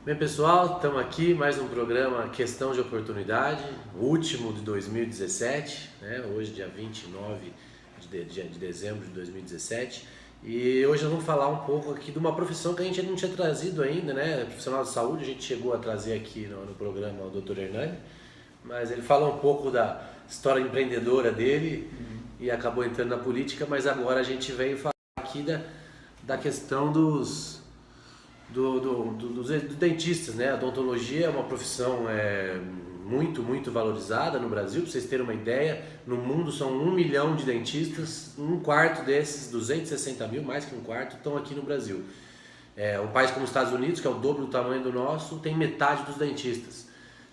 Bem, pessoal, estamos aqui, mais um programa Questão de Oportunidade, o último de 2017, né? Hoje, dia 29 de dezembro de 2017. E hoje nós vamos falar um pouco aqui de uma profissão que a gente não tinha trazido ainda, né? Profissional de saúde, a gente chegou a trazer aqui no programa o Dr. Hernani, mas ele fala um pouco da história empreendedora dele e acabou entrando na política, mas agora a gente vem falar aqui da questão dos dentistas, né? A odontologia é uma profissão muito valorizada no Brasil. Para vocês terem uma ideia, no mundo são 1 milhão de dentistas, um quarto desses, 260 mil, mais que um quarto, estão aqui no Brasil. Um país como os Estados Unidos, que é o dobro do tamanho do nosso, tem metade dos dentistas.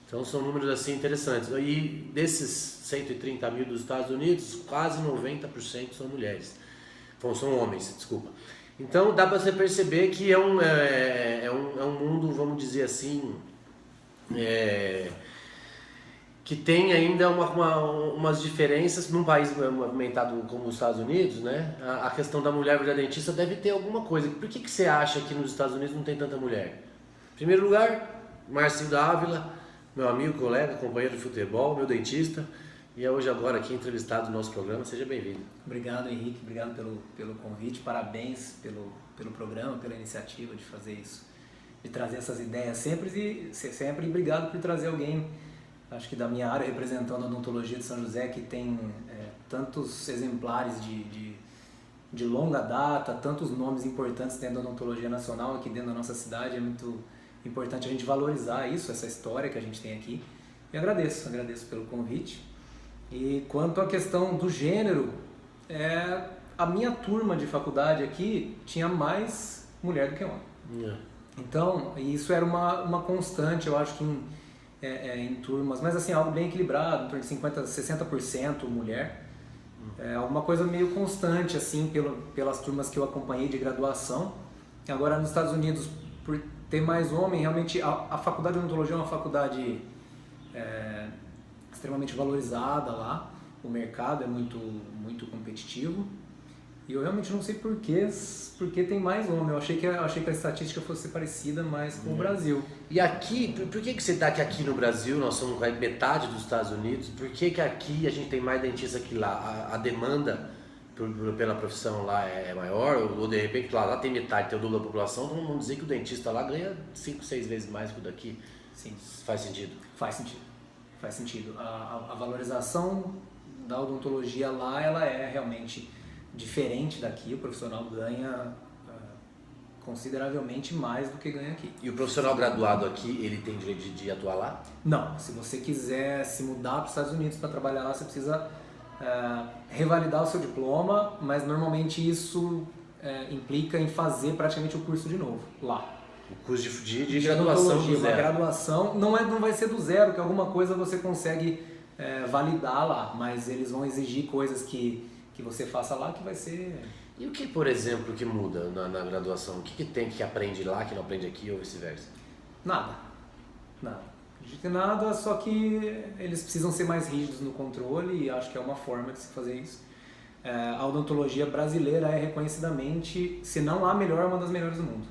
Então são números assim interessantes. E desses 130 mil dos Estados Unidos, quase 90% são mulheres. São homens, desculpa. Então dá para você perceber que é um mundo, vamos dizer assim, que tem ainda umas diferenças num país movimentado como os Estados Unidos, né? A questão da mulher virar dentista deve ter alguma coisa. Por que você acha que nos Estados Unidos não tem tanta mulher? Em primeiro lugar, Marcinho Dávila, meu amigo, colega, companheiro de futebol, meu dentista. E é hoje agora aqui entrevistado no nosso programa. Seja bem-vindo. Obrigado, Henrique. Obrigado pelo convite. Parabéns pelo programa, pela iniciativa de fazer isso, de trazer essas ideias sempre. E obrigado por trazer alguém, acho que da minha área, representando a odontologia de São José, que tem tantos exemplares de longa data, tantos nomes importantes dentro da odontologia nacional aqui dentro da nossa cidade. É muito importante a gente valorizar isso, essa história que a gente tem aqui. E agradeço pelo convite. E quanto à questão do gênero, a minha turma de faculdade aqui tinha mais mulher do que homem. Então, isso era uma constante, eu acho que em turmas, mas assim, algo bem equilibrado, em torno de 50% a 60% mulher. É uma coisa meio constante, assim, pelas turmas que eu acompanhei de graduação. Agora, nos Estados Unidos, por ter mais homem, realmente a faculdade de odontologia é uma faculdade extremamente valorizada lá, o mercado é muito competitivo e eu realmente não sei por que tem mais homem. Eu achei que a estatística fosse parecida mais com o Brasil. E aqui, por que você dá que aqui no Brasil nós somos metade dos Estados Unidos? Por que aqui a gente tem mais dentista que lá? A demanda pela profissão lá é maior? Ou de repente lá tem metade, tem o dobro da população, então vamos dizer que o dentista lá ganha 5, 6 vezes mais que o daqui? Sim. Faz sentido? Faz sentido. A valorização da odontologia lá, ela é realmente diferente daqui. O profissional ganha consideravelmente mais do que ganha aqui. E o profissional graduado aqui, ele tem direito de atuar lá? Não. Se você quiser se mudar para os Estados Unidos para trabalhar lá, você precisa revalidar o seu diploma, mas normalmente isso implica em fazer praticamente o curso de novo lá. O curso de graduação do zero. Uma graduação não vai ser do zero, que alguma coisa você consegue validar lá, mas eles vão exigir coisas que você faça lá que vai ser... E o que, por exemplo, que muda na graduação? O que tem que aprende lá que não aprende aqui ou vice-versa? Nada. De nada, só que eles precisam ser mais rígidos no controle e acho que é uma forma de se fazer isso. A odontologia brasileira é reconhecidamente, se não a melhor, uma das melhores do mundo.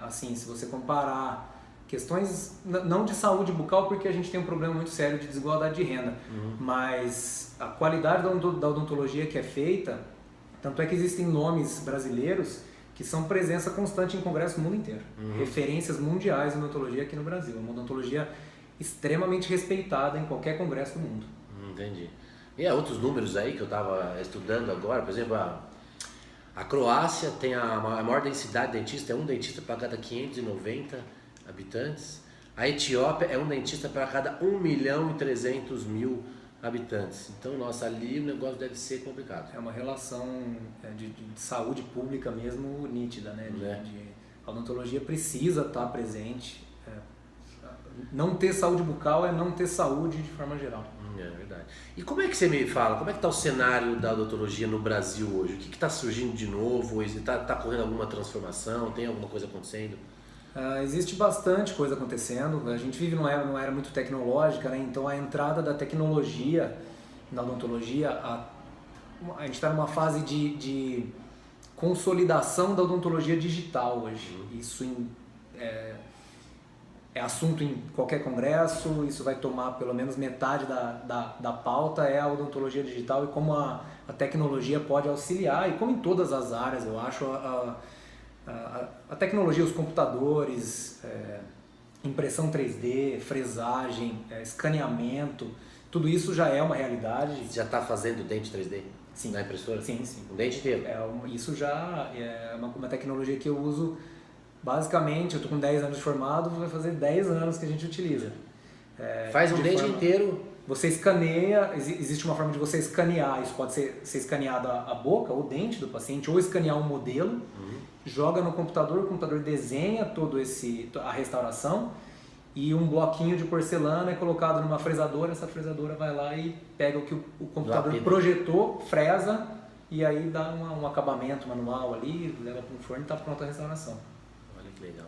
Assim, se você comparar questões não de saúde bucal, porque a gente tem um problema muito sério de desigualdade de renda, mas a qualidade da odontologia que é feita, tanto é que existem nomes brasileiros que são presença constante em congressos do mundo inteiro, referências mundiais de odontologia aqui no Brasil, uma odontologia extremamente respeitada em qualquer congresso do mundo. Entendi. E há outros números aí que eu estava estudando agora, por exemplo, a Croácia tem a maior densidade de dentista, é um dentista para cada 590 habitantes. A Etiópia é um dentista para cada 1.300.000 habitantes. Então, nossa, ali o negócio deve ser complicado. É uma relação de saúde pública mesmo nítida, né? A odontologia precisa estar presente. Não ter saúde bucal é não ter saúde de forma geral. É verdade. E como é que você me fala, como é que está o cenário da odontologia no Brasil hoje? O que está surgindo de novo? Está correndo alguma transformação? Tem alguma coisa acontecendo? Existe bastante coisa acontecendo. A gente vive numa era muito tecnológica, né? Então a entrada da tecnologia na odontologia, a gente está numa fase de consolidação da odontologia digital hoje. Isso é assunto em qualquer congresso, isso vai tomar pelo menos metade da pauta, é a odontologia digital e como a tecnologia pode auxiliar, e como em todas as áreas, eu acho, a tecnologia, os computadores, impressão 3D, fresagem, escaneamento, tudo isso já é uma realidade. Você já está fazendo dente 3D? Sim. Na impressora? Sim, sim. O dente inteiro? Isso já é uma tecnologia que eu uso basicamente. Eu estou com 10 anos de formado, vai fazer 10 anos que a gente utiliza. Faz um dente inteiro? Você escaneia, existe uma forma de você escanear, isso pode ser escaneado a boca, o dente do paciente, ou escanear um modelo, joga no computador, o computador desenha a restauração, e um bloquinho de porcelana é colocado numa fresadora, essa fresadora vai lá e pega o que o computador projetou, fresa, e aí dá um acabamento manual ali, leva para um forno e está pronta a restauração. Olha que legal.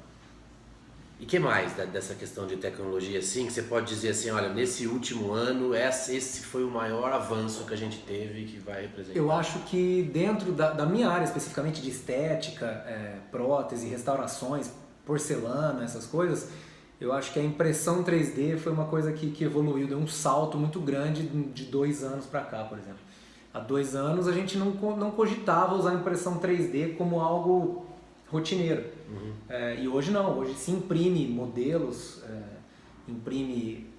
E que mais dessa questão de tecnologia assim, que você pode dizer assim, olha, nesse último ano, esse foi o maior avanço que a gente teve que vai representar? Eu acho que dentro da minha área especificamente de estética, prótese, restaurações, porcelana, essas coisas, eu acho que a impressão 3D foi uma coisa que evoluiu, deu um salto muito grande de 2 anos para cá, por exemplo. Há 2 anos a gente não cogitava usar a impressão 3D como algo rotineiro. E hoje não, hoje se imprime modelos, imprime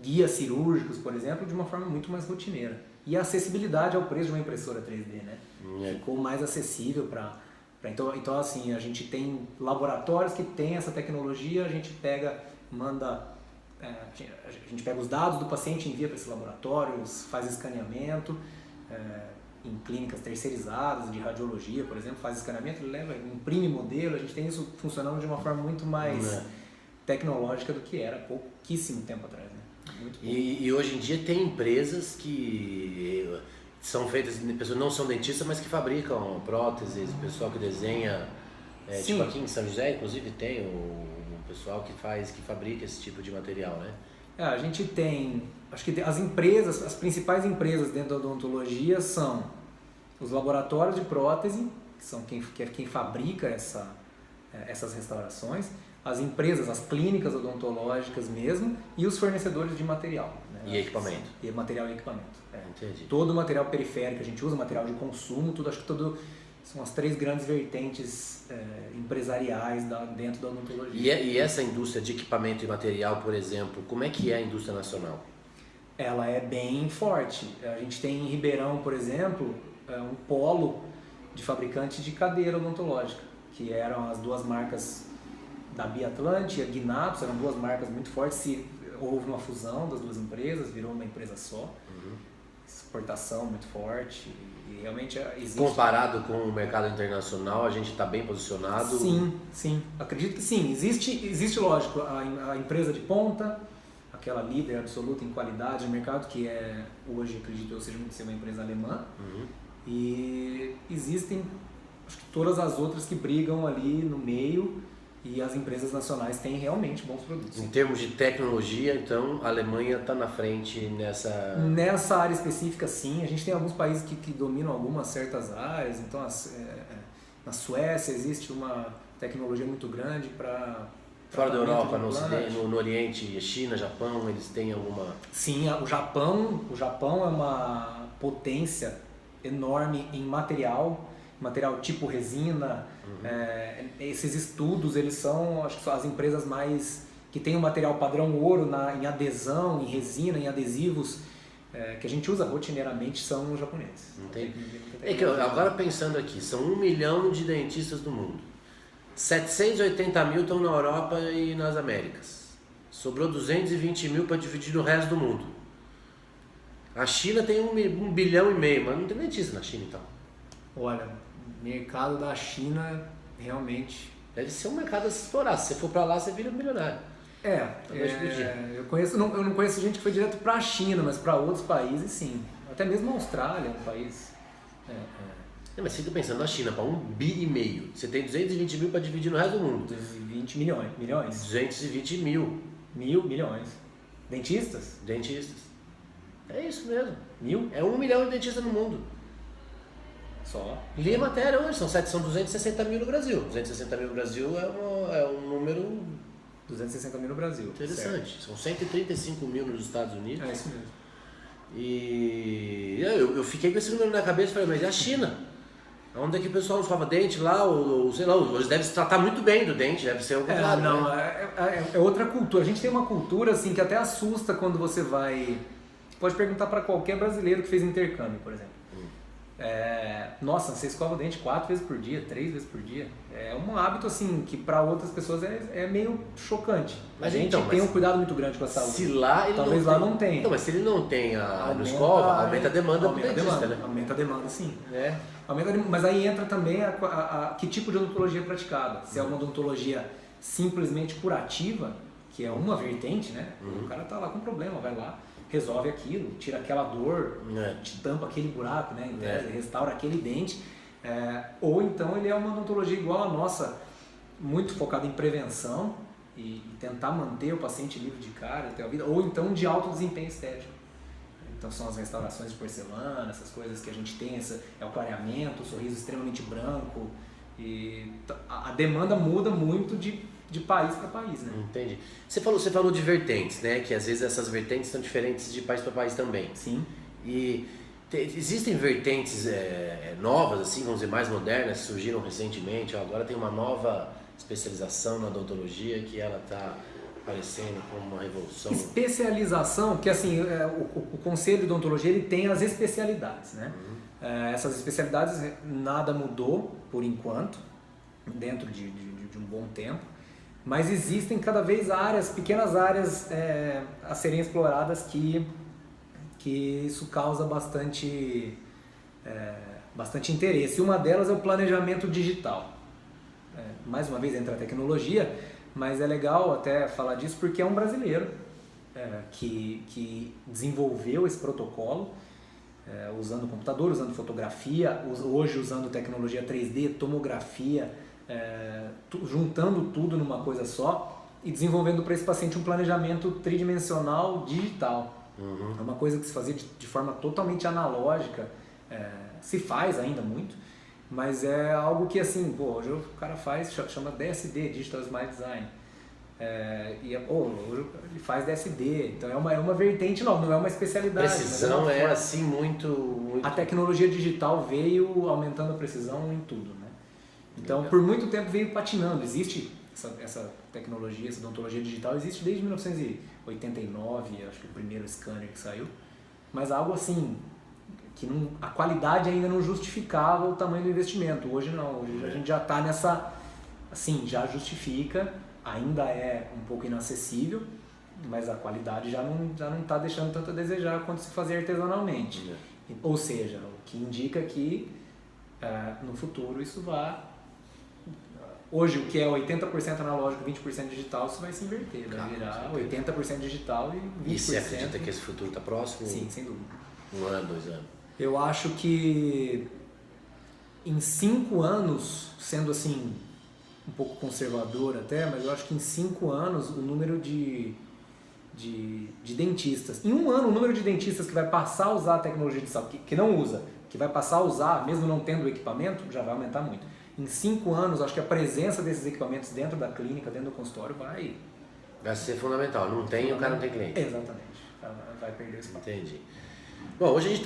guias cirúrgicos, por exemplo, de uma forma muito mais rotineira. E a acessibilidade ao preço de uma impressora 3D, né? Ficou mais acessível para... Então, assim, a gente tem laboratórios que têm essa tecnologia, a gente pega, a gente pega os dados do paciente, envia para esses laboratórios, faz escaneamento, em clínicas terceirizadas de radiologia, por exemplo, faz escaneamento, imprime modelo, a gente tem isso funcionando de uma forma muito mais tecnológica do que era pouquíssimo tempo atrás, né? Muito e hoje em dia tem empresas que são feitas, pessoas não são dentistas, mas que fabricam próteses, o pessoal que desenha, tipo aqui em São José, inclusive tem o pessoal que fabrica esse tipo de material, né? A gente tem, acho que as principais empresas dentro da odontologia são os laboratórios de prótese, que são quem fabrica essas restaurações, as empresas, as clínicas odontológicas mesmo, e os fornecedores de material. Né? E equipamento. E material e equipamento. Entendi. Todo o material periférico, a gente usa material de consumo, acho que são as 3 grandes vertentes empresariais dentro da odontologia. E essa indústria de equipamento e material, por exemplo, como é que é a indústria nacional? Ela é bem forte. A gente tem em Ribeirão, por exemplo, um polo de fabricantes de cadeira odontológica, que eram as 2 marcas da Biatlante e a Guinatos, eram 2 marcas muito fortes. Houve uma fusão das 2 empresas, virou uma empresa só. Exportação muito forte. E realmente existe... Comparado com o mercado internacional, a gente está bem posicionado? Sim. Acredito que sim. Existe lógico, a empresa de ponta, aquela líder absoluta em qualidade de mercado, que hoje, acredito eu, seja uma empresa alemã. E existem, acho que todas as outras que brigam ali no meio, e as empresas nacionais têm realmente bons produtos. Em termos de tecnologia, então, a Alemanha está na frente nessa... Nessa área específica, sim. A gente tem alguns países que dominam algumas certas áreas. Então, na Suécia existe uma tecnologia muito grande para... Fora da Europa, no Oriente, China, Japão, eles têm alguma... Sim, o Japão é uma potência enorme em material tipo resina. Esses estudos, eles são, acho que são as empresas mais que têm o material padrão ouro em adesão, em resina, em adesivos, que a gente usa rotineiramente, são os japoneses. Entendi. Agora pensando aqui, são 1 milhão de dentistas no mundo. 780 mil estão na Europa e nas Américas. Sobrou 220 mil para dividir no resto do mundo. A China tem 1,5 bilhão, mas não tem dentista na China, então. Olha, o mercado da China realmente... Deve ser um mercado a se explorar. Se você for para lá, você vira milionário. Eu não conheço gente que foi direto para a China, mas para outros países, sim. Até mesmo a Austrália é um país... Mas você fica pensando na China, para 1,5 bilhão. Você tem 220 mil para dividir no resto do mundo. 220 milhões. 220 mil. Milhões. Dentistas? Dentistas. É isso mesmo. 1.000? É 1 milhão de dentistas no mundo. Só. Li a matéria hoje, são 260 mil no Brasil. 260 mil no Brasil é um número 260 mil no Brasil. Interessante. Certo. São 135 mil nos Estados Unidos. É isso mesmo. E eu fiquei com esse número na cabeça e falei, mas e a China? Onde é que o pessoal escova dente lá, ou sei lá, eles devem se tratar muito bem do dente, deve ser o contrário. Não, né? é outra cultura. A gente tem uma cultura assim que até assusta quando você vai... Pode perguntar para qualquer brasileiro que fez intercâmbio, por exemplo. Nossa, você escova o dente 4 vezes por dia, 3 vezes por dia. É um hábito assim que para outras pessoas é meio chocante. A gente tem um cuidado muito grande com a saúde. Se lá ele talvez lá não tenha. Então, mas se ele não tem a escova, aumenta a demanda pro dentista, né? Aumenta a demanda, sim. Mas aí entra também que tipo de odontologia é praticada. Se é uma odontologia simplesmente curativa, que é uma vertente, né? O cara tá lá com problema, vai lá, resolve aquilo, tira aquela dor, te tampa aquele buraco, né? Restaura aquele dente. Ou então ele é uma odontologia igual a nossa, muito focada em prevenção e tentar manter o paciente livre de cárie até a vida, ou então de alto desempenho estético. Então são as restaurações de porcelana, essas coisas que a gente tem, o clareamento, o sorriso extremamente branco. E a demanda muda muito de país para país, né? Entendi. Você falou de vertentes, né? Que às vezes essas vertentes são diferentes de país para país também. Sim. E existem vertentes novas, assim, vamos dizer, mais modernas, que surgiram recentemente. Agora tem uma nova especialização na odontologia que ela está aparecendo como uma revolução. Especialização, que assim, o Conselho de Odontologia ele tem as especialidades, né? Essas especialidades nada mudou por enquanto, dentro de um bom tempo, mas existem cada vez pequenas áreas a serem exploradas que isso causa bastante interesse. Uma delas é o planejamento digital. Mais uma vez entra a tecnologia, mas é legal até falar disso porque é um brasileiro que desenvolveu esse protocolo usando computador, usando fotografia, hoje usando tecnologia 3D, tomografia, juntando tudo numa coisa só e desenvolvendo para esse paciente um planejamento tridimensional digital. É uma coisa que se fazia de forma totalmente analógica, se faz ainda muito, mas é algo que assim, hoje o cara faz, chama DSD, Digital Smile Design, hoje ele faz DSD, então é uma vertente nova, não é uma especialidade. Precisão assim muito... A tecnologia digital veio aumentando a precisão em tudo, né? Então por muito tempo veio patinando, existe essa tecnologia, essa odontologia digital existe desde 1989, acho que o primeiro scanner que saiu, mas algo assim, que a qualidade ainda não justificava o tamanho do investimento. Hoje não, hoje a gente já está nessa, assim, já justifica, ainda é um pouco inacessível, mas a qualidade já não está deixando tanto a desejar quanto se fazer artesanalmente. Ou seja, o que indica que no futuro isso vai... Hoje, o que é 80% analógico e 20% digital, isso vai se inverter, vai virar 80% digital e 20%. E você acredita que esse futuro está próximo? Sim, sem dúvida. 1 ano, 2 anos? Eu acho que em 5 anos, sendo assim um pouco conservador até, mas eu acho que em 5 anos o número de dentistas, em 1 ano o número de dentistas que vai passar a usar a tecnologia digital, que não usa, que vai passar a usar, mesmo não tendo o equipamento, já vai aumentar muito. Em 5 anos, acho que a presença desses equipamentos dentro da clínica, dentro do consultório, vai ser fundamental. Não tem, o cara não tem cliente. Exatamente. Vai perder esse papo. Entendi. Bom, hoje a gente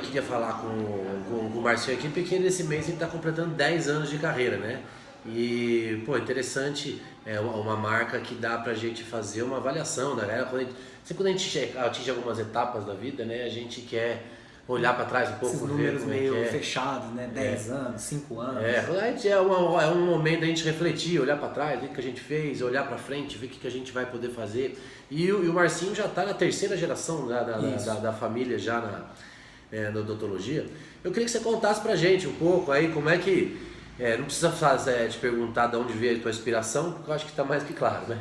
queria falar com o Marcinho aqui, porque nesse mês ele está completando 10 anos de carreira, né? E, interessante, é uma marca que dá pra gente fazer uma avaliação, né? Quando a gente atinge algumas etapas da vida, né? A gente quer olhar para trás um pouco, esses números meio fechados, né? 10 anos, 5 anos. É um momento da gente refletir, olhar para trás, ver o que a gente fez, olhar para frente, ver o que a gente vai poder fazer. E o Marcinho já está na 3ª geração da família já na odontologia. Eu queria que você contasse pra gente um pouco aí como é que... não precisa te perguntar de onde veio a tua inspiração, porque eu acho que está mais que claro, né?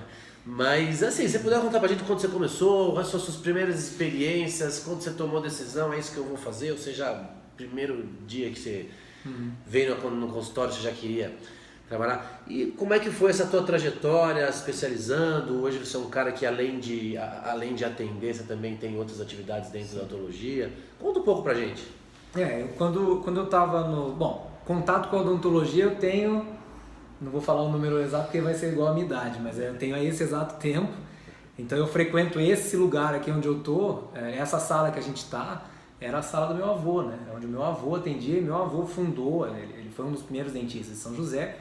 Mas assim, você puder contar pra gente quando você começou, quais são as suas primeiras experiências, quando você tomou a decisão, é isso que eu vou fazer, ou seja, primeiro dia que você veio no consultório, você já queria trabalhar. E como é que foi essa tua trajetória, se especializando? Hoje você é um cara que além de atender, você também tem outras atividades dentro da odontologia. Conta um pouco pra gente. Quando eu estava no... Bom, contato com a odontologia eu tenho não vou falar o número exato porque vai ser igual a minha idade, mas eu tenho aí esse exato tempo. Então eu frequento esse lugar aqui onde eu tô, essa sala que a gente tá, era a sala do meu avô, né? Onde o meu avô atendia e meu avô fundou, ele foi um dos primeiros dentistas de São José.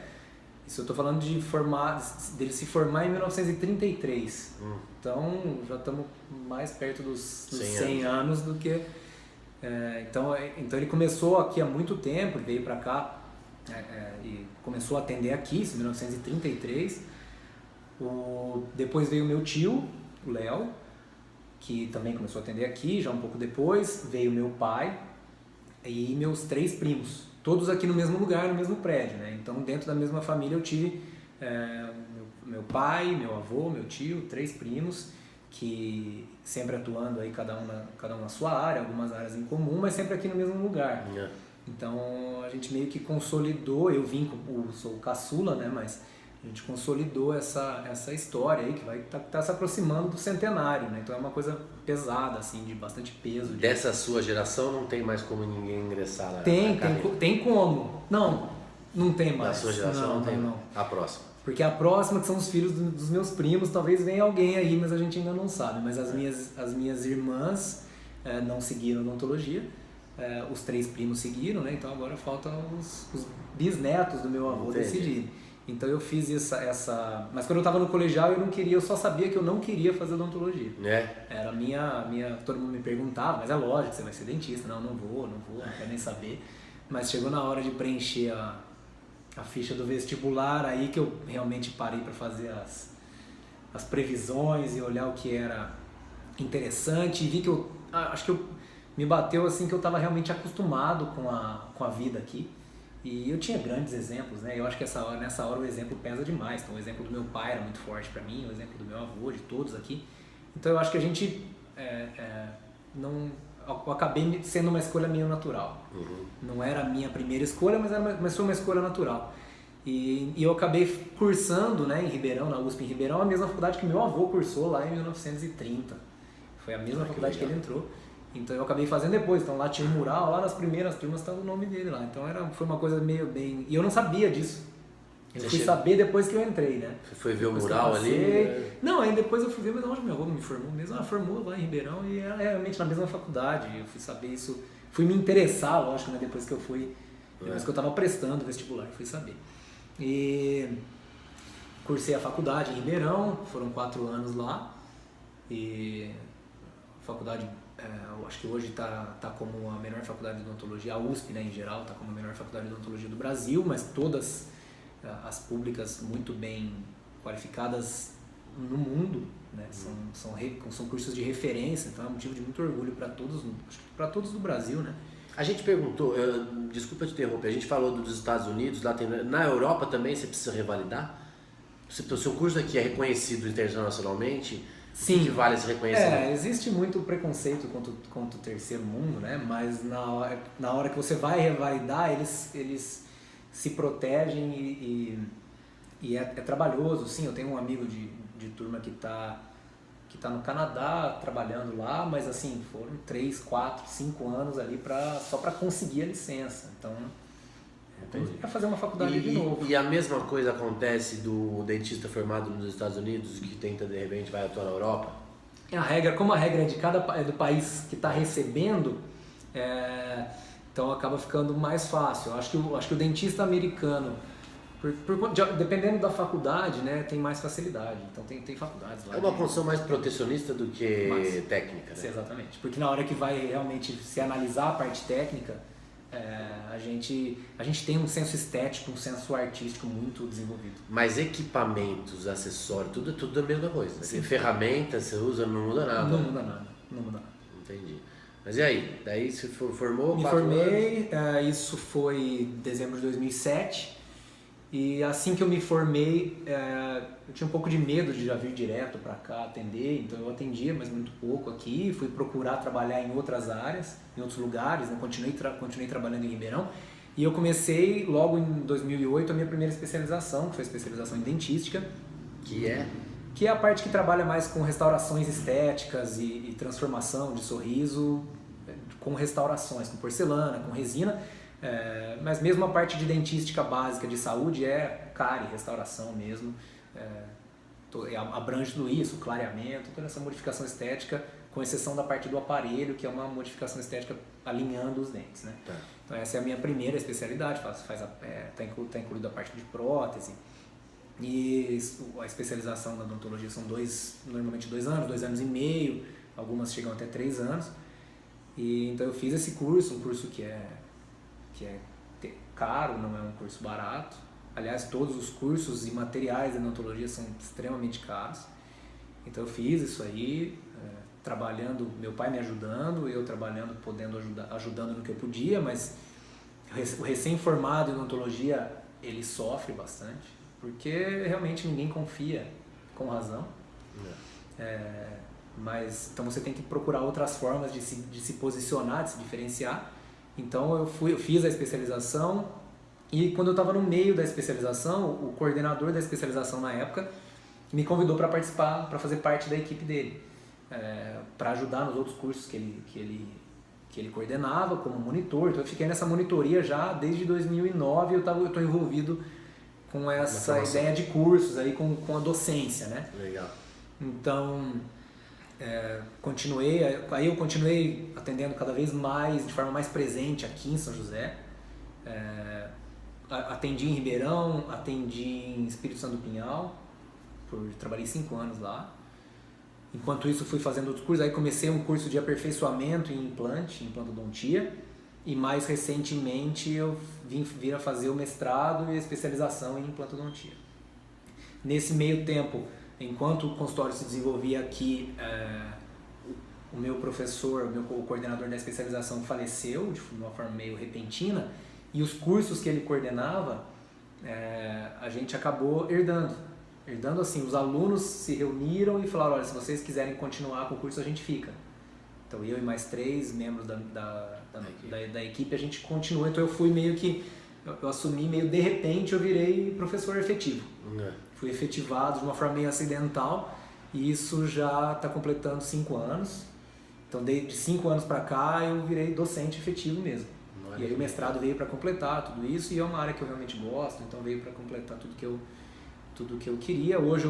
Isso eu tô falando dele se formar em 1933. Então já estamos mais perto dos 100 anos do que... Então ele começou aqui há muito tempo, veio para cá e começou a atender aqui, isso em 1933. Depois veio o meu tio, o Léo, que também começou a atender aqui, já um pouco depois. Veio meu pai e meus 3 primos, todos aqui no mesmo lugar, no mesmo prédio, né? Então dentro da mesma família eu tive meu pai, meu avô, meu tio, 3 primos, que sempre atuando aí cada um na sua área, algumas áreas em comum, mas sempre aqui no mesmo lugar. Então a gente meio que consolidou, sou o caçula, né? Mas a gente consolidou essa história aí que vai tá se aproximando do centenário, né? Então é uma coisa pesada, assim, de bastante peso. Dessa sua geração não tem mais como ninguém ingressar lá? Tem como. Não tem mais. Da sua geração não tem. Não. A próxima. Porque a próxima, que são os filhos dos meus primos, talvez venha alguém aí, mas a gente ainda não sabe. Mas as minhas irmãs não seguiram odontologia, os 3 primos seguiram, né? Então agora faltam os bisnetos do meu avô decidirem. Então eu fiz essa... Mas quando eu estava no colegial eu só sabia que eu não queria fazer odontologia. Era todo mundo me perguntava, mas é lógico, você vai ser dentista. Não vou, não quero nem saber. Mas chegou na hora de preencher a ficha do vestibular, aí que eu realmente parei para fazer as previsões e olhar o que era interessante, e vi que acho que me bateu assim que eu estava realmente acostumado com a vida aqui. E eu tinha grandes exemplos, né? Eu acho que nessa hora o exemplo pesa demais. Então o exemplo do meu pai era muito forte para mim, o exemplo do meu avô, de todos aqui. Então eu acho que a gente eu acabei sendo uma escolha minha natural. Não era a minha primeira escolha, mas foi uma escolha natural. E eu acabei cursando, né, em Ribeirão, na USP em Ribeirão, a mesma faculdade que meu avô cursou lá em 1930. Foi a mesma faculdade que ele entrou. Então eu acabei fazendo depois. Então lá tinha um mural, lá nas primeiras turmas estava o nome dele lá. Então foi uma coisa meio bem... E eu não sabia disso. Eu fui saber depois que eu entrei, né? Você foi ver o mural ali? Não, aí depois eu fui ver, mas onde meu avô me formou mesmo? Formou lá em Ribeirão e era realmente na mesma faculdade. Eu fui saber isso, fui me interessar, lógico, né? Depois que eu estava prestando o vestibular, fui saber. E cursei a faculdade em Ribeirão, foram 4 anos lá. E a faculdade... eu acho que hoje tá como a melhor faculdade de odontologia, a USP, né, em geral, está como a melhor faculdade de odontologia do Brasil, mas todas as públicas muito bem qualificadas no mundo, né, são cursos de referência, então é um motivo de muito orgulho para todos do Brasil, né. A gente perguntou, desculpa te interromper, a gente falou dos Estados Unidos, lá na Europa também você precisa revalidar? O seu curso aqui é reconhecido internacionalmente? Sim. Que vale esse reconhecimento? Existe muito preconceito contra o terceiro mundo, né? Mas na hora que você vai revalidar, eles se protegem e é trabalhoso. Sim, eu tenho um amigo de turma que tá no Canadá trabalhando lá, mas assim, foram 3, 4, 5 anos ali só para conseguir a licença. Então, para fazer uma faculdade de novo. E a mesma coisa acontece do dentista formado nos Estados Unidos que tenta de repente vai atuar na Europa? Como a regra é do país que está recebendo, então acaba ficando mais fácil. Eu acho que o dentista americano, dependendo da faculdade, né, tem mais facilidade. Então tem faculdades lá. É uma função mais protecionista do que técnica, né? Exatamente, porque na hora que vai realmente se analisar a parte técnica, a gente tem um senso estético, um senso artístico muito desenvolvido. Mas equipamentos, acessórios, tudo é a mesma coisa. Sim. Ferramentas você usa, não muda nada. Não muda nada. Entendi. Mas e aí? Daí você formou? Me formei, isso foi em dezembro de 2007. E assim que eu me formei, eu tinha um pouco de medo de já vir direto para cá atender, então eu atendia, mas muito pouco aqui, fui procurar trabalhar em outras áreas, em outros lugares, né? Continuei trabalhando em Ribeirão, e eu comecei logo em 2008 a minha primeira especialização, que foi a especialização em dentística. Que é? Que é a parte que trabalha mais com restaurações estéticas e transformação de sorriso, com restaurações, com porcelana, com resina. Mas mesmo a parte de dentística básica de saúde é cárie, restauração mesmo, abrange tudo isso, clareamento, toda essa modificação estética, com exceção da parte do aparelho, que é uma modificação estética alinhando os dentes, né? Tá. Então essa é a minha primeira especialidade, tá incluída a parte de prótese. E a especialização na odontologia são normalmente 2 anos, 2 anos e meio, algumas chegam até 3 anos. E então eu fiz esse curso, um curso que é caro, não é um curso barato. Aliás, todos os cursos e materiais de odontologia são extremamente caros. Então eu fiz isso aí, trabalhando, meu pai me ajudando, eu trabalhando, ajudando no que eu podia, mas o recém-formado em odontologia, ele sofre bastante, porque realmente ninguém confia, com razão. Mas então você tem que procurar outras formas de se posicionar, de se diferenciar. Então eu fiz a especialização e quando eu estava no meio da especialização, o coordenador da especialização na época me convidou para participar, para fazer parte da equipe dele, para ajudar nos outros cursos que ele coordenava como monitor. Então eu fiquei nessa monitoria já desde 2009. Eu estou envolvido com essa ideia de cursos aí, com a docência, né? Legal. Então eu continuei atendendo cada vez mais, de forma mais presente aqui em São José. Atendi em Ribeirão, atendi em Espírito Santo do Pinhal, trabalhei 5 anos lá. Enquanto isso fui fazendo outros cursos, aí comecei um curso de aperfeiçoamento em implantodontia, e mais recentemente eu vim a fazer o mestrado e a especialização em implantodontia. Nesse meio tempo, enquanto o consultório se desenvolvia aqui, o meu professor, o coordenador da especialização faleceu de uma forma meio repentina, e os cursos que ele coordenava, a gente acabou herdando assim, os alunos se reuniram e falaram, olha, se vocês quiserem continuar com o curso, a gente fica. Então eu e mais 3 membros da equipe, a gente continuou. Então eu fui eu assumi meio de repente, eu virei professor efetivo. Fui efetivado de uma forma meio acidental, e isso já está completando 5 anos. Então de 5 anos para cá eu virei docente efetivo mesmo. E aí o mestrado veio para completar tudo isso, e é uma área que eu realmente gosto, então veio para completar tudo que eu queria. Hoje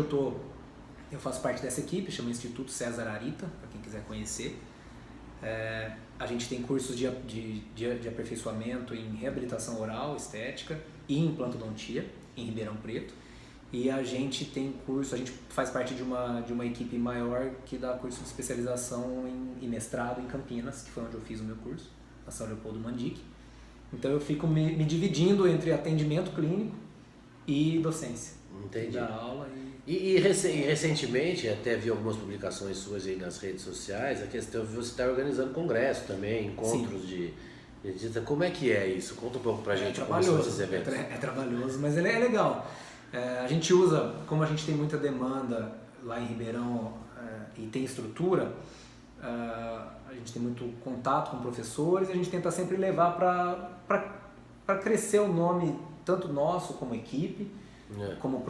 eu faço parte dessa equipe, chama Instituto César Arita, para quem quiser conhecer. A gente tem cursos de aperfeiçoamento em reabilitação oral, estética e implantodontia em Ribeirão Preto. E a gente faz parte de uma equipe maior que dá curso de especialização e mestrado em Campinas, que foi onde eu fiz o meu curso, na São Leopoldo Mandic. Então eu fico me dividindo entre atendimento clínico e docência. Entendi. Da aula E recentemente, até vi algumas publicações suas aí nas redes sociais, a questão de você estar organizando congresso também, encontros de como é que é isso? Conta um pouco pra gente como são esses eventos. É trabalhoso, mas ele é legal. A gente usa, como a gente tem muita demanda lá em Ribeirão e tem estrutura, a gente tem muito contato com professores, e a gente tenta sempre levar para crescer o nome, tanto nosso como equipe, como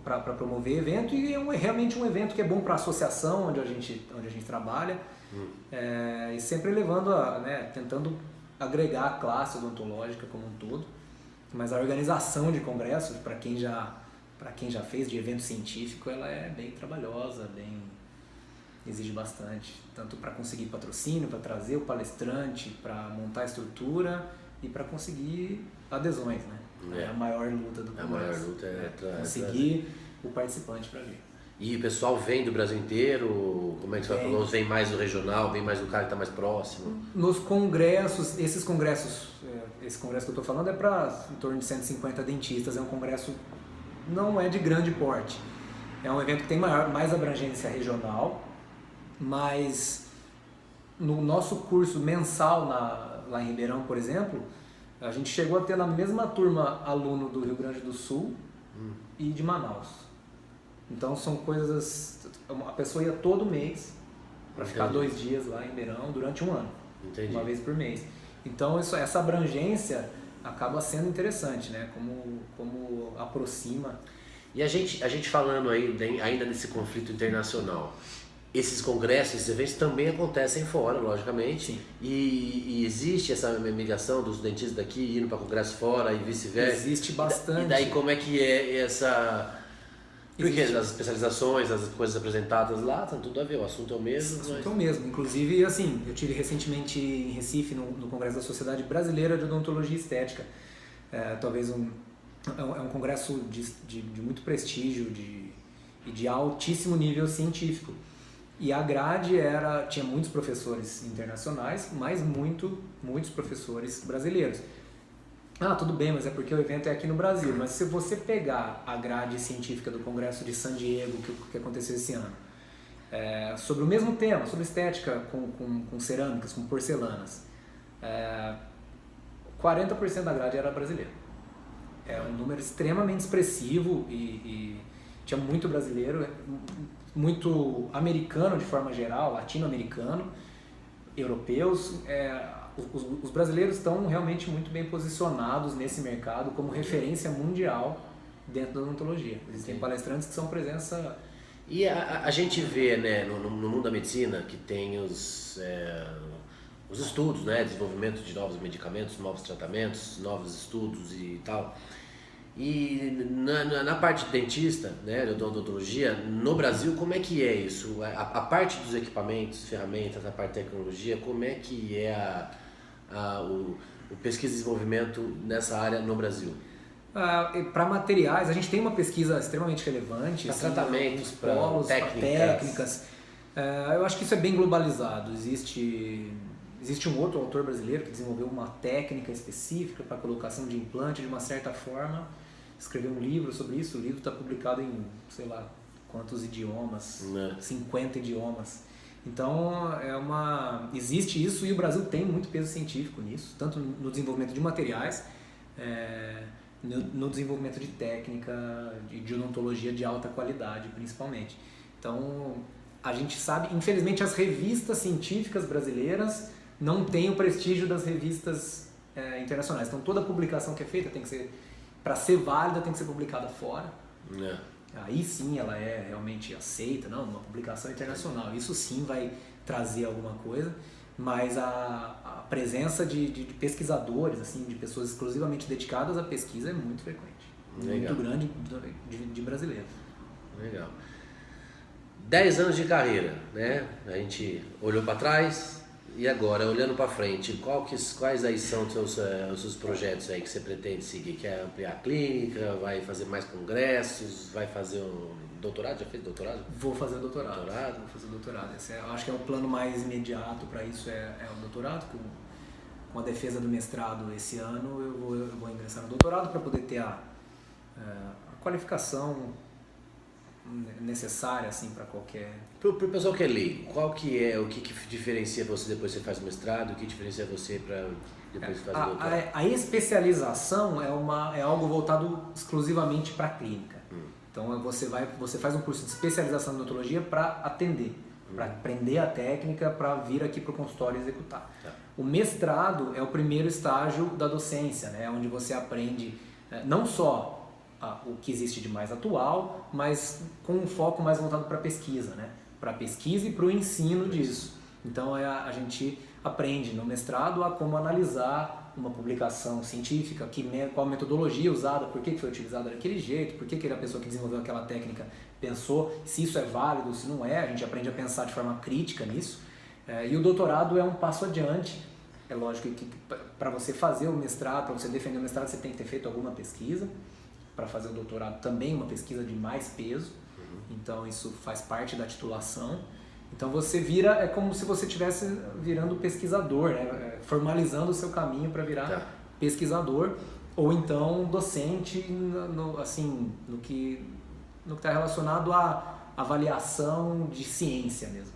para promover evento, e é realmente um evento que é bom para a associação onde a gente trabalha, e sempre levando tentando agregar a classe odontológica como um todo. Mas a organização de congressos, para quem já fez de evento científico, ela é bem trabalhosa, exige bastante, tanto para conseguir patrocínio, para trazer o palestrante, para montar a estrutura e para conseguir adesões, né? É a maior luta do congresso. A maior luta é conseguir o participante para vir. E o pessoal vem do Brasil inteiro? Como é que você falou? Vem mais do regional, vem mais do cara que está mais próximo? Nos congressos, esse congresso que eu estou falando é para em torno de 150 dentistas, é um congresso, não é de grande porte. É um evento que tem mais abrangência regional, mas no nosso curso mensal lá em Ribeirão, por exemplo, a gente chegou a ter na mesma turma aluno do Rio Grande do Sul e de Manaus. Então são coisas... A pessoa ia todo mês para ficar 2 dias lá em Ribeirão durante um ano. Entendi. Uma vez por mês. Então essa abrangência acaba sendo interessante, né? Como aproxima. E a gente falando aí ainda desse conflito internacional, esses congressos, esses eventos também acontecem fora, logicamente. Sim. E existe essa migração dos dentistas daqui indo para congresso fora e vice-versa? Existe bastante. E daí como é que é essa... Porque as especializações, as coisas apresentadas lá, tem tudo a ver, o assunto é o mesmo. O assunto é o mesmo. Inclusive, assim, eu tive recentemente em Recife, no Congresso da Sociedade Brasileira de Odontologia e Estética. Talvez é um congresso de muito prestígio e de altíssimo nível científico. E a grade tinha muitos professores internacionais, mas muitos professores brasileiros. Ah, tudo bem, mas é porque o evento é aqui no Brasil. Mas se você pegar a grade científica do Congresso de San Diego, que aconteceu esse ano, sobre o mesmo tema, sobre estética com cerâmicas, com porcelanas, 40% da grade era brasileira. É um número extremamente expressivo e tinha muito brasileiro, muito americano de forma geral, latino-americano, europeus. Os brasileiros estão realmente muito bem posicionados nesse mercado como referência mundial dentro da odontologia. Existem palestrantes que são presença... E a gente vê, né, no mundo da medicina que tem os estudos, né, desenvolvimento de novos medicamentos, novos tratamentos, novos estudos e tal. E na parte de dentista, né, de odontologia, no Brasil, como é que é isso? A parte dos equipamentos, ferramentas, a parte de tecnologia, como é que é o pesquisa e desenvolvimento nessa área no Brasil? Para materiais, a gente tem uma pesquisa extremamente relevante. Para tratamentos, para técnicas. Eu acho que isso é bem globalizado. Existe um outro autor brasileiro que desenvolveu uma técnica específica para colocação de implante de uma certa forma. Escreveu um livro sobre isso. O livro está publicado em, sei lá, quantos idiomas? 50 idiomas. Então, existe isso e o Brasil tem muito peso científico nisso, tanto no desenvolvimento de materiais, no desenvolvimento de técnica, de odontologia de alta qualidade, principalmente. Então, a gente sabe, infelizmente, as revistas científicas brasileiras não têm o prestígio das revistas internacionais. Então, toda publicação que é feita tem que ser, para ser válida, tem que ser publicada fora. Aí sim ela é realmente aceita, uma publicação internacional. Isso sim vai trazer alguma coisa, mas a presença de pesquisadores, assim, de pessoas exclusivamente dedicadas à pesquisa é muito frequente. Legal. Muito grande de brasileiros. Legal. 10 anos de carreira, né? A gente olhou para trás e agora, olhando para frente, quais aí são os seus projetos aí que você pretende seguir? Quer ampliar a clínica? Vai fazer mais congressos? Vai fazer um doutorado? Já fez doutorado? Vou fazer doutorado. Vou fazer doutorado. Eu acho que é o plano mais imediato para isso, é o doutorado. Com a defesa do mestrado esse ano, eu vou ingressar no doutorado para poder ter a qualificação necessária assim para qualquer... Pro pessoal que é leigo, qual que é o que diferencia você depois que você faz o mestrado, o que diferencia você para depois que faz o doutorado? A especialização é algo voltado exclusivamente para a clínica. Então você faz um curso de especialização em odontologia para atender, para aprender a técnica, para vir aqui para o consultório e executar. O mestrado é o primeiro estágio da docência, né, onde você aprende não só o que existe de mais atual, mas com um foco mais voltado para a pesquisa, né? Para a pesquisa e para o ensino disso. Então a gente aprende no mestrado a como analisar uma publicação científica, qual a metodologia usada, por que foi utilizada daquele jeito, por que a pessoa que desenvolveu aquela técnica pensou, se isso é válido, se não é, a gente aprende a pensar de forma crítica nisso. E o doutorado é um passo adiante. É lógico que para você fazer o mestrado, para você defender o mestrado, você tem que ter feito alguma pesquisa. Para fazer o doutorado também uma pesquisa de mais peso, então isso faz parte da titulação. Então você é como se você estivesse virando pesquisador, né? Formalizando o seu caminho para virar pesquisador, ou então docente no que está relacionado à avaliação de ciência mesmo,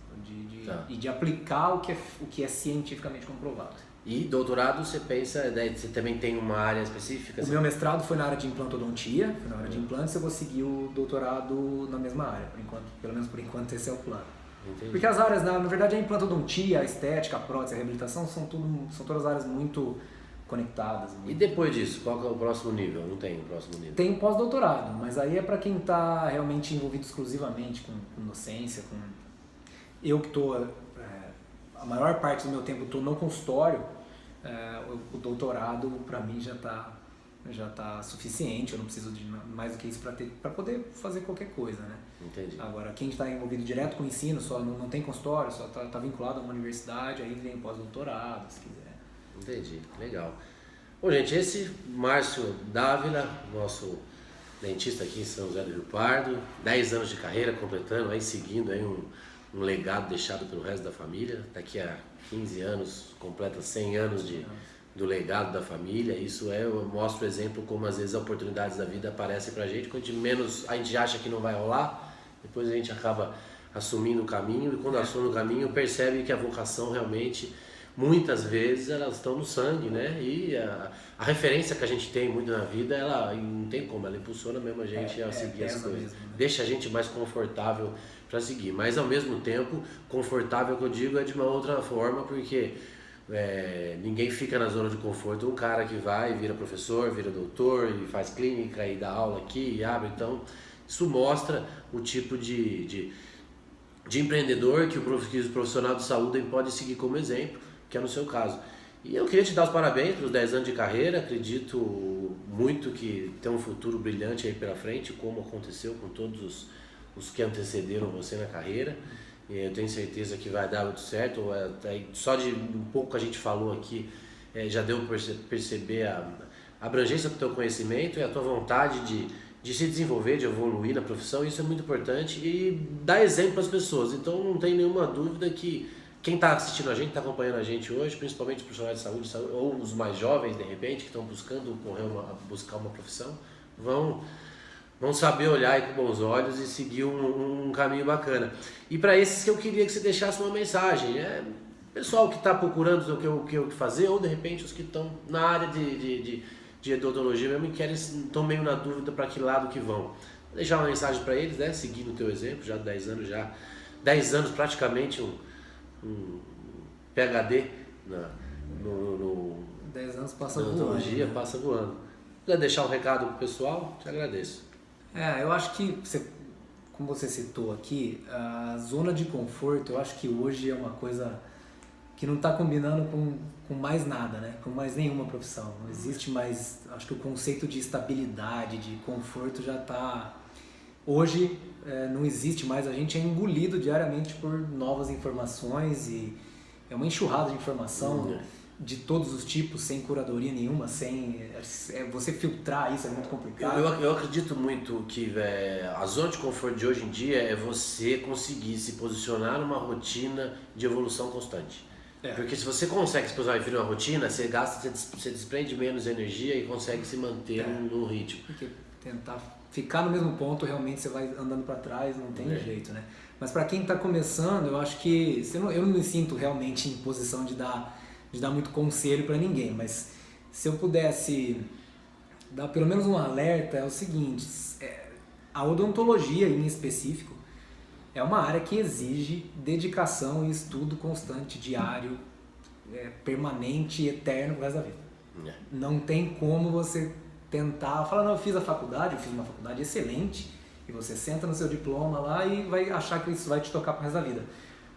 e de aplicar o que é cientificamente comprovado. E doutorado, você pensa, você também tem uma área específica? O meu mestrado foi na área de implantodontia, foi na área de implantes, eu vou seguir o doutorado na mesma área, por enquanto, pelo menos por enquanto esse é o plano. Entendi. Porque as áreas, na verdade a implantodontia, a estética, a prótese, a reabilitação são todas áreas muito conectadas. E depois disso, qual que é o próximo nível? Não tem o próximo nível? Tem pós-doutorado, mas aí é para quem está realmente envolvido exclusivamente com docência, eu que estou, a maior parte do meu tempo estou no consultório, o doutorado para mim já tá suficiente, eu não preciso de mais do que isso para poder fazer qualquer coisa, né? Entendi. Agora, quem está envolvido direto com o ensino, só não tem consultório, só tá vinculado a uma universidade, aí vem pós-doutorado, se quiser. Entendi, legal. Bom, gente, esse Márcio Dávila, nosso dentista aqui em São José do Rio Pardo, 10 anos de carreira, completando, aí seguindo aí um legado deixado pelo resto da família. Daqui a 15 anos, completa 100 anos do legado da família. Isso eu mostro o exemplo como às vezes as oportunidades da vida aparecem pra gente, quando a gente acha que não vai rolar, depois a gente acaba assumindo o caminho, e quando assume o caminho percebe que a vocação realmente, muitas vezes, elas estão no sangue, né? E a referência que a gente tem muito na vida, ela não tem como, ela impulsiona mesmo a gente a seguir as coisas. Mesmo, né? Deixa a gente mais confortável para seguir, mas ao mesmo tempo, confortável que eu digo é de uma outra forma, porque ninguém fica na zona de conforto. Um cara que vai, vira professor, vira doutor e faz clínica e dá aula aqui e abre, então isso mostra o tipo de empreendedor que o profissional de saúde pode seguir como exemplo, que é no seu caso. E eu queria te dar os parabéns pelos 10 anos de carreira, acredito muito que tem um futuro brilhante aí pela frente, como aconteceu com todos os que antecederam você na carreira. Eu tenho certeza que vai dar muito certo. Só de um pouco que a gente falou aqui, já deu para perceber a abrangência do teu conhecimento e a tua vontade de se desenvolver, de evoluir na profissão. Isso é muito importante e dá exemplo para as pessoas. Então não tem nenhuma dúvida que quem está assistindo a gente, está acompanhando a gente hoje, principalmente os profissionais de saúde, ou os mais jovens, de repente, que estão buscando buscar uma profissão, vão saber olhar aí com bons olhos e seguir um caminho bacana. E para esses que eu queria que você deixasse uma mensagem, pessoal que está procurando o que fazer, ou de repente os que estão na área de odontologia mesmo e estão meio na dúvida para que lado que vão. Vou deixar uma mensagem para eles, né? Seguindo o teu exemplo, já 10 anos praticamente um PhD no 10 anos passa na odontologia, passa voando. Se quiser deixar um recado pro pessoal, te agradeço. Eu acho que, como você citou aqui, a zona de conforto, eu acho que hoje é uma coisa que não está combinando com mais nada, né? Com mais nenhuma profissão. Não existe mais, acho que o conceito de estabilidade, de conforto já está... Hoje não existe mais, a gente é engolido diariamente por novas informações e é uma enxurrada de informação de todos os tipos, sem curadoria nenhuma, você filtrar isso é muito complicado. Eu acredito muito que a zona de conforto de hoje em dia é você conseguir se posicionar numa rotina de evolução constante. Porque se você consegue se posicionar em uma rotina, você desprende menos energia e consegue se manter no ritmo. Porque tentar ficar no mesmo ponto, realmente você vai andando para trás, não tem jeito, né? Mas para quem está começando, eu acho que eu não me sinto realmente em posição de dar muito conselho para ninguém, mas se eu pudesse dar pelo menos um alerta, é o seguinte: a odontologia em específico é uma área que exige dedicação e estudo constante, diário, permanente e eterno pro resto da vida. Não tem como você tentar falar, não, eu fiz uma faculdade excelente, e você senta no seu diploma lá e vai achar que isso vai te tocar pro resto da vida.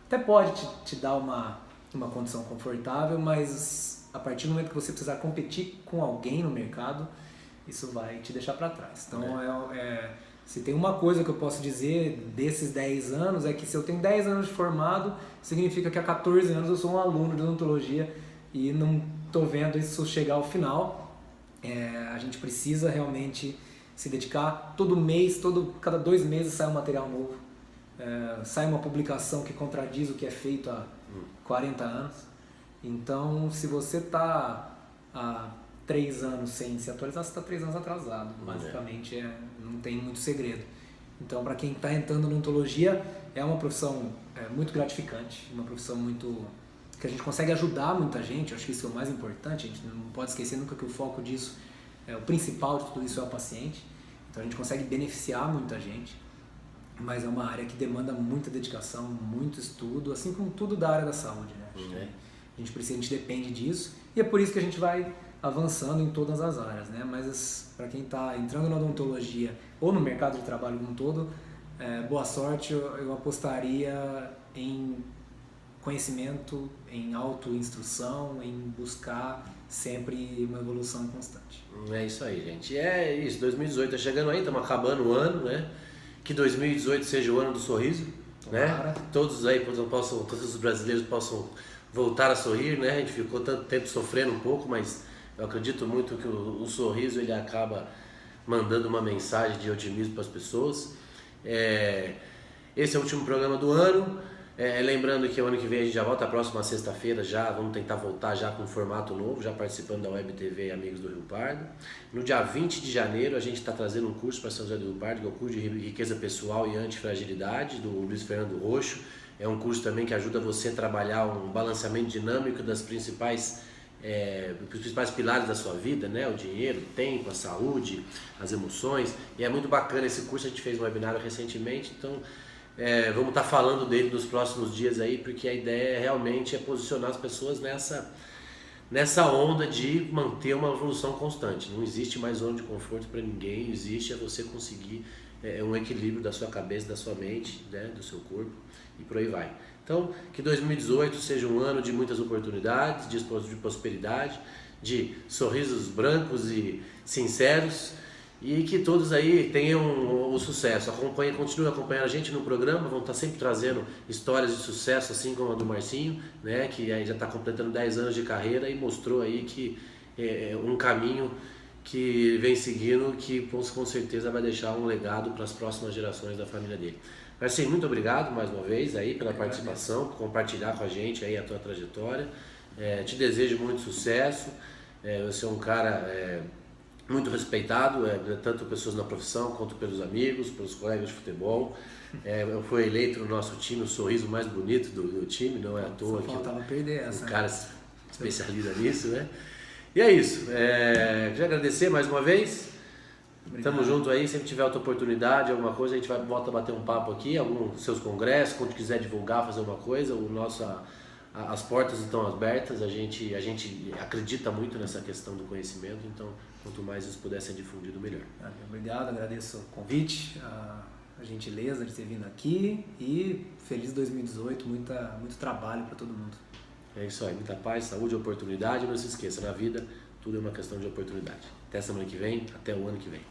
Até pode te dar uma condição confortável, mas a partir do momento que você precisar competir com alguém no mercado, isso vai te deixar para trás. Então, se tem uma coisa que eu posso dizer desses 10 anos, é que se eu tenho 10 anos de formado, significa que há 14 anos eu sou um aluno de odontologia e não estou vendo isso chegar ao final. A gente precisa realmente se dedicar todo mês, cada 2 meses sai um material novo, sai uma publicação que contradiz o que é feito há 40 anos. Então, se você está há 3 anos sem se atualizar, você está 3 anos atrasado. Basicamente, não tem muito segredo. Então, para quem está entrando na odontologia, é uma profissão muito gratificante, uma profissão que a gente consegue ajudar muita gente. Eu acho que isso é o mais importante. A gente não pode esquecer nunca que o foco disso, o principal de tudo isso é o paciente. Então, a gente consegue beneficiar muita gente. Mas é uma área que demanda muita dedicação, muito estudo, assim como tudo da área da saúde, né? A gente depende disso, e é por isso que a gente vai avançando em todas as áreas, né? Mas para quem está entrando na odontologia ou no mercado de trabalho como um todo, boa sorte, eu apostaria em conhecimento, em autoinstrução, em buscar sempre uma evolução constante. É isso aí, gente. É isso, 2018 tá chegando aí, estamos acabando o ano, né? Que 2018 seja o ano do sorriso, né? Todos aí todos os brasileiros possam voltar a sorrir, né? A gente ficou tanto tempo sofrendo um pouco, mas eu acredito muito que o sorriso ele acaba mandando uma mensagem de otimismo para as pessoas. Esse é o último programa do ano. Lembrando que o ano que vem a gente já volta, a próxima sexta-feira já, vamos tentar voltar já com um formato novo, já participando da Web TV Amigos do Rio Pardo. No dia 20 de janeiro a gente está trazendo um curso para São José do Rio Pardo, que é o curso de riqueza pessoal e antifragilidade, do Luiz Fernando Roxo. É um curso também que ajuda você a trabalhar um balanceamento dinâmico dos principais pilares da sua vida, né? O dinheiro, o tempo, a saúde, as emoções. E é muito bacana esse curso, a gente fez um webinário recentemente, então vamos estar falando dele nos próximos dias aí, porque a ideia realmente é posicionar as pessoas nessa onda de manter uma evolução constante. Não existe mais zona de conforto para ninguém, existe você conseguir um equilíbrio da sua cabeça, da sua mente, né? Do seu corpo e por aí vai. Então, que 2018 seja um ano de muitas oportunidades, de prosperidade, de sorrisos brancos e sinceros, e que todos aí tenham o sucesso. Continue acompanhando a gente no programa, vamos estar sempre trazendo histórias de sucesso, assim como a do Marcinho, né, que aí já está completando 10 anos de carreira e mostrou aí que um caminho que vem seguindo, que com certeza vai deixar um legado para as próximas gerações da família dele. Marcinho, muito obrigado mais uma vez aí pela participação, por compartilhar com a gente aí a tua trajetória. Te desejo muito sucesso. Você é um cara muito respeitado, tanto pessoas na profissão quanto pelos amigos, pelos colegas de futebol. Foi eleito no nosso time o sorriso mais bonito do time, não é à toa que o cara se especializa nisso, né? E é isso. Queria agradecer mais uma vez. Estamos juntos aí, sempre tiver outra oportunidade, alguma coisa, a gente volta a bater um papo aqui, algum dos seus congressos, quando quiser divulgar, fazer uma coisa, as portas estão abertas, a gente acredita muito nessa questão do conhecimento, então quanto mais isso puder ser difundido, melhor. Obrigado, agradeço o convite, a gentileza de ter vindo aqui e feliz 2018, muito trabalho para todo mundo. É isso aí, muita paz, saúde, oportunidade, não se esqueça, na vida tudo é uma questão de oportunidade. Até semana que vem, até o ano que vem.